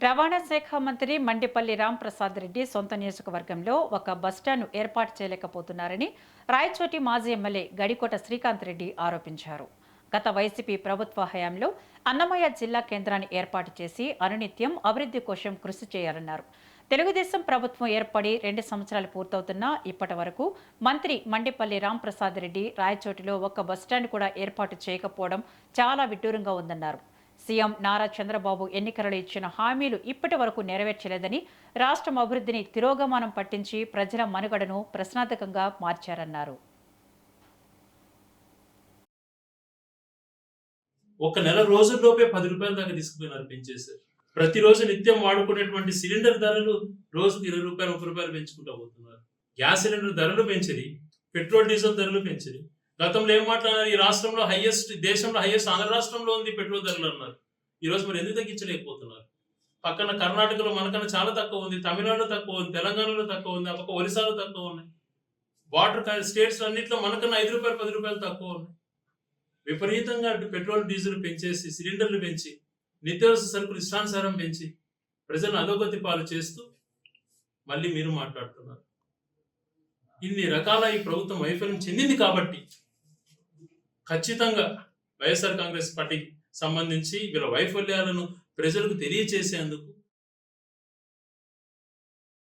రవాణా శాఖ మంత్రి మండిపల్లి రాంప్రసాద్ రెడ్డి సొంత నియోజకవర్గంలో ఒక బస్టాండ్ ఏర్పాటు చేయలేకపోతున్నారని రాయచోటి మాజీ ఎమ్మెల్యే గడికోట శ్రీకాంత్ రెడ్డి ఆరోపించారు. గత వైసీపీ ప్రభుత్వ హయాంలో అన్నమయ్య జిల్లా కేంద్రాన్ని ఏర్పాటు చేసి అనునిత్యం అభివృద్ధి కోసం కృషి చేయాలన్నారు. తెలుగుదేశం ప్రభుత్వం ఏర్పడి 2 సంవత్సరాలు పూర్తవుతున్నా ఇప్పటి వరకు మంత్రి మండిపల్లి రాంప్రసాద్ రెడ్డి రాయచోటిలో ఒక్క బస్టాండ్ కూడా ఏర్పాటు చేయకపోవడం చాలా విడ్డూరంగా ఉందన్నారు. సీఎం నారా చంద్రబాబు ఎన్నికలలో ఇచ్చిన హామీలు ఇప్పటి వరకు నెరవేర్చలేదని, రాష్ట్రం అభివృద్ధిని తిరోగమనం పట్టించి ప్రజల మనుగడను ప్రశ్నార్థకంగా మార్చారన్నారు. ఒక నెల రోజుల్లోపే 10 రూపాయల దాకా తీసుకుపోయినారు, పెంచేశారు. ప్రతిరోజు నిత్యం వాడుకునేటువంటి సిలిండర్ ధరలు రోజుకు 20 రూపాయలు 30 రూపాయలు పెంచుకుంటూ పోతున్నారు. గ్యాస్ సిలిండర్ ధరలు పెంచరి, పెట్రోల్ డీజిల్ ధరలు పెంచరి. గతంలో ఏం మాట్లాడారు? ఈ రాష్ట్రంలో హైయెస్ట్, దేశంలో హైయెస్ట్ ఆంధ్ర రాష్ట్రంలో ఉంది పెట్రోల్ ధరలు అన్నారు. ఈ రోజు మరి ఎందుకు తగ్గించలేకపోతున్నారు? పక్కన కర్ణాటకలో మనకన్నా చాలా తక్కువ ఉంది, తమిళనాడులో తక్కువ ఉంది, తెలంగాణలో తక్కువ ఉంది, పక్క ఒరిస్సాలో తక్కువ ఉన్నాయి. వాటర్ స్టేట్స్ అన్నింటిలో మనకన్నా 5 రూపాయలు 10 రూపాయలు తక్కువ ఉన్నాయి. విపరీతంగా పెట్రోల్ డీజిల్ పెంచేసి, సిలిండర్లు పెంచి, నిత్యావసర సరుకులు ఇష్టానుసారం పెంచి ప్రజలను అధోగతి పాలు చేస్తూ మళ్ళీ మీరు మాట్లాడుతున్నారు. ఇన్ని రకాల ఈ ప్రభుత్వం వైఫల్యం చెందింది కాబట్టి ఖచ్చితంగా వైఎస్ఆర్ కాంగ్రెస్ పార్టీకి సంబంధించి వీళ్ళ వైఫల్యాలను ప్రజలకు తెలియచేసేందుకు